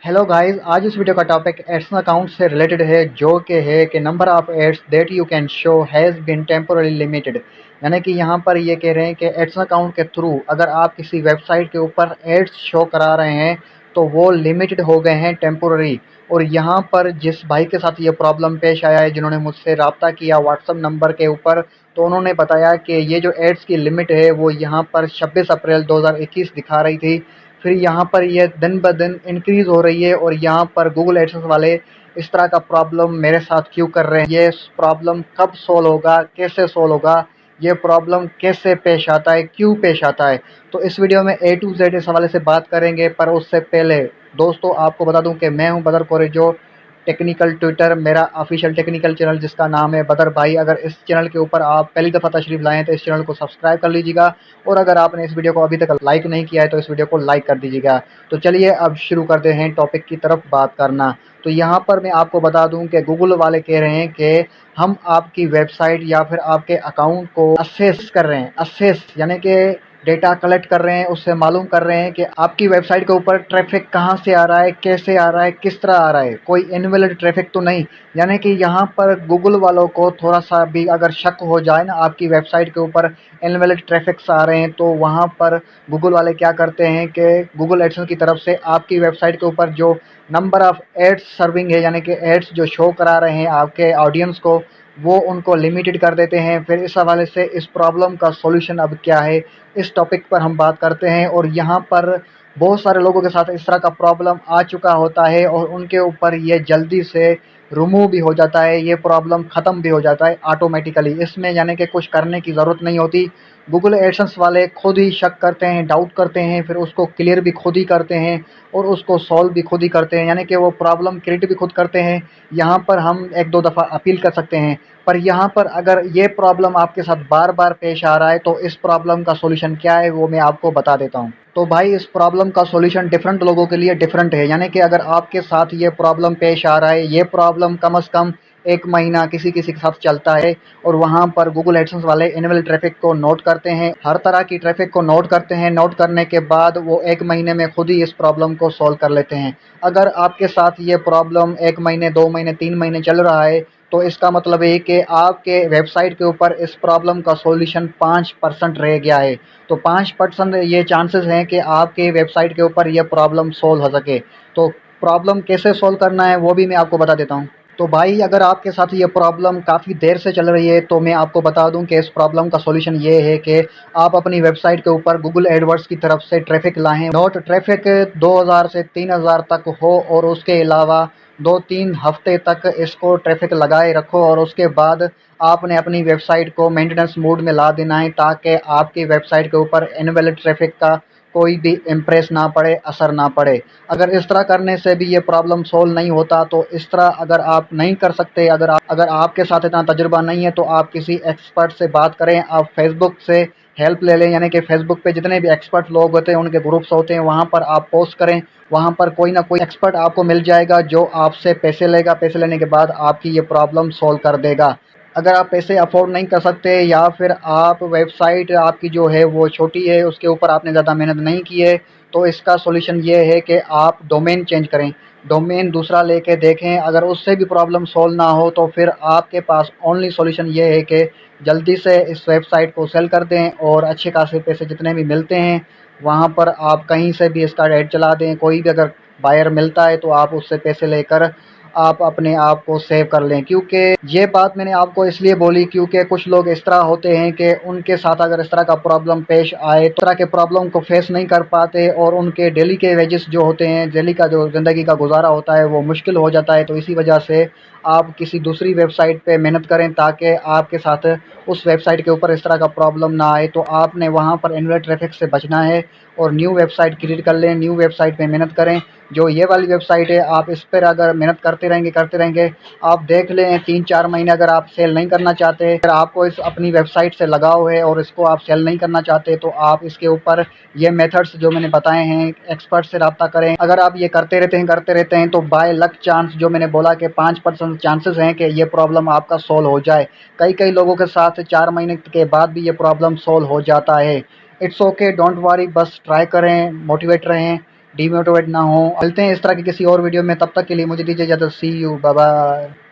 Hello guys, आज इस video का टॉपिक एड्स अकाउंट से रिलेटेड है, जो कि है कि number of ads that you can show has been temporarily limited. यानी कि यहाँ पर ये कह रहे हैं कि एड्स अकाउंट के थ्रू अगर आप किसी वेबसाइट के ऊपर एड्स शो करा रहे हैं तो वो लिमिटेड हो गए हैं टेम्पोररी। और यहाँ पर जिस भाई के साथ ये प्रॉब्लम पेश आया है, जिन्होंने मुझसे रब्ता किया व्हाट्सअप नंबर के ऊपर, तो उन्होंने बताया कि ये जो एड्स की लिमिट है वो यहाँ पर 26 अप्रैल 2021 दिखा रही थी। फिर यहाँ पर ये दिन ब दिन इंक्रीज़ हो रही है और यहाँ पर गूगल एडसेंस वाले इस तरह का प्रॉब्लम मेरे साथ क्यों कर रहे हैं, ये प्रॉब्लम कब सोल्व होगा, कैसे सोल्व होगा, ये प्रॉब्लम कैसे पेश आता है, क्यों पेश आता है। तो इस वीडियो में ए टू जेड इस हवाले से बात करेंगे। पर उससे पहले दोस्तों आपको बता दूं कि मैं हूं बदर कोरेजो टेक्निकल ट्विटर, मेरा ऑफिशियल टेक्निकल चैनल जिसका नाम है बदर भाई। अगर इस चैनल के ऊपर आप पहली दफ़ा तशरीफ़ लाएँ तो इस चैनल को सब्सक्राइब कर लीजिएगा, और अगर आपने इस वीडियो को अभी तक लाइक नहीं किया है तो इस वीडियो को लाइक कर दीजिएगा। तो चलिए अब शुरू करते हैं टॉपिक की तरफ बात करना। तो यहाँ पर मैं आपको बता दूं कि गूगल वाले कह रहे हैं कि हम आपकी वेबसाइट या फिर आपके अकाउंट को असेस कर रहे हैं। असेस यानी कि डेटा कलेक्ट कर रहे हैं, उससे मालूम कर रहे हैं कि आपकी वेबसाइट के ऊपर ट्रैफिक कहाँ से आ रहा है, कैसे आ रहा है, किस तरह आ रहा है, कोई इनवैलिड ट्रैफिक तो नहीं। यानी कि यहाँ पर गूगल वालों को थोड़ा सा भी अगर शक हो जाए ना आपकी वेबसाइट के ऊपर इनवैलिड ट्रैफिक्स आ रहे हैं, तो वहाँ पर गूगल वाले क्या करते हैं कि गूगल एडसेंस की तरफ से आपकी वेबसाइट के ऊपर जो नंबर ऑफ़ एड्स सर्विंग है, यानी कि एड्स जो शो करा रहे हैं आपके ऑडियंस को, वो उनको लिमिटेड कर देते हैं। फिर इस हवाले से इस प्रॉब्लम का सॉल्यूशन अब क्या है, इस टॉपिक पर हम बात करते हैं। और यहाँ पर बहुत सारे लोगों के साथ इस तरह का प्रॉब्लम आ चुका होता है और उनके ऊपर ये जल्दी से रिमूव भी हो जाता है, ये प्रॉब्लम ख़त्म भी हो जाता है ऑटोमेटिकली। इसमें यानी कि कुछ करने की ज़रूरत नहीं होती। गूगल एडसेंस वाले खुद ही शक करते हैं, डाउट करते हैं, फिर उसको क्लियर भी खुद ही करते हैं और उसको सॉल्व भी खुद ही करते हैं, यानी कि वो प्रॉब्लम क्रिएट भी खुद करते हैं। यहाँ पर हम एक दो दफ़ा अपील कर सकते हैं। पर यहाँ पर अगर ये प्रॉब्लम आपके साथ बार बार पेश आ रहा है तो इस प्रॉब्लम का सॉल्यूशन क्या है वो मैं आपको बता देता हूँ। तो भाई इस प्रॉब्लम का सॉल्यूशन डिफरेंट लोगों के लिए डिफरेंट है। यानी कि अगर आपके साथ ये प्रॉब्लम पेश आ रहा है, ये प्रॉब्लम कम से कम 1 महीना किसी किसी के साथ चलता है, और वहाँ पर गूगल एडसेंस वाले इनवैलिड ट्रैफिक को नोट करते हैं, हर तरह की ट्रैफिक को नोट करते हैं। नोट करने के बाद वो 1 महीने में खुद ही इस प्रॉब्लम को सॉल्व कर लेते हैं। अगर आपके साथ ये प्रॉब्लम 1 महीने, 2 महीने, 3 महीने चल रहा है, तो इसका मतलब है कि आपके वेबसाइट के ऊपर इस प्रॉब्लम का सॉल्यूशन 5% रह गया है। तो 5% ये चांसेस हैं कि आपके वेबसाइट के ऊपर ये प्रॉब्लम सॉल्व हो सके। तो प्रॉब्लम कैसे सॉल्व करना है वो भी मैं आपको बता देता हूँ। तो भाई अगर आपके साथ ये प्रॉब्लम काफ़ी देर से चल रही है तो मैं आपको बता दूं कि इस प्रॉब्लम का सॉल्यूशन ये है कि आप अपनी वेबसाइट के ऊपर गूगल एडवर्ड्स की तरफ से ट्रैफिक लाएं। नोट ट्रैफिक 2000 से 3000 तक हो, और उसके अलावा 2-3 हफ्ते तक इसको ट्रैफिक लगाए रखो, और उसके बाद आपने अपनी वेबसाइट को मेंटेनेंस मोड में ला देना है, ताकि आपकी वेबसाइट के ऊपर इनवैलिड ट्रैफिक का कोई भी इम्प्रेस ना पड़े, असर ना पड़े। अगर इस तरह करने से भी ये प्रॉब्लम सोल्व नहीं होता, तो इस तरह अगर आप नहीं कर सकते, अगर आपके साथ इतना तजुर्बा नहीं है, तो आप किसी एक्सपर्ट से बात करें। आप फेसबुक से हेल्प ले लें, यानी कि फेसबुक पे जितने भी एक्सपर्ट लोग होते हैं, उनके ग्रुप्स होते हैं, वहाँ पर आप पोस्ट करें। वहाँ पर कोई ना कोई एक्सपर्ट आपको मिल जाएगा जो आपसे पैसे लेगा। पैसे लेने के बाद आपकी ये प्रॉब्लम सोल्व कर देगा। अगर आप पैसे अफोर्ड नहीं कर सकते, या फिर आप वेबसाइट आपकी जो है वो छोटी है, उसके ऊपर आपने ज़्यादा मेहनत नहीं की है, तो इसका सॉल्यूशन ये है कि आप डोमेन चेंज करें, डोमेन दूसरा लेके देखें। अगर उससे भी प्रॉब्लम सोल्व ना हो तो फिर आपके पास ओनली सॉल्यूशन ये है कि जल्दी से इस वेबसाइट को सेल कर दें, और अच्छे खासे पैसे जितने भी मिलते हैं वहाँ पर आप कहीं से भी इसका ऐड चला दें। कोई भी अगर बायर मिलता है तो आप उससे पैसे लेकर आप अपने आप को सेव कर लें। क्योंकि ये बात मैंने आपको इसलिए बोली क्योंकि कुछ लोग इस तरह होते हैं कि उनके साथ अगर इस तरह का प्रॉब्लम पेश आए, तो इस तरह के प्रॉब्लम को फेस नहीं कर पाते, और उनके डेली के वेजेस जो होते हैं, डेली का जो ज़िंदगी का गुजारा होता है, वो मुश्किल हो जाता है। तो इसी वजह से आप किसी दूसरी वेबसाइट पे मेहनत करें, ताकि आपके साथ उस वेबसाइट के ऊपर इस तरह का प्रॉब्लम ना आए। तो आपने वहाँ पर इनवैलिड ट्रैफिक से बचना है और न्यू वेबसाइट क्रिएट कर लें, न्यू वेबसाइट पे मेहनत करें। जो ये वाली वेबसाइट है, आप इस पर अगर मेहनत करते रहेंगे, आप देख लें 3-4 महीने अगर आप सेल नहीं करना चाहते, अगर आपको इस अपनी वेबसाइट से लगाव है और इसको आप सेल नहीं करना चाहते, तो आप इसके ऊपर ये मेथड्स जो मैंने बताए हैं, एक्सपर्ट से रब्ता करें। अगर आप ये करते रहते हैं तो बाय लक चांस, जो मैंने बोला कि 5% चांसेस हैं कि ये प्रॉब्लम आपका सोल्व हो जाए। कई लोगों के साथ 4 महीने के बाद भी ये प्रॉब्लम सोल्व हो जाता है। इट्स ओके, डोंट वरी, बस ट्राई करें, मोटिवेट रहें। ڈیموٹیویٹ نہ ہوں. ملتے ہیں اس طرح کی کسی اور ویڈیو میں، تب تک کے لیے مجھے دیجیے اجازت. سی یو، بائے بائے.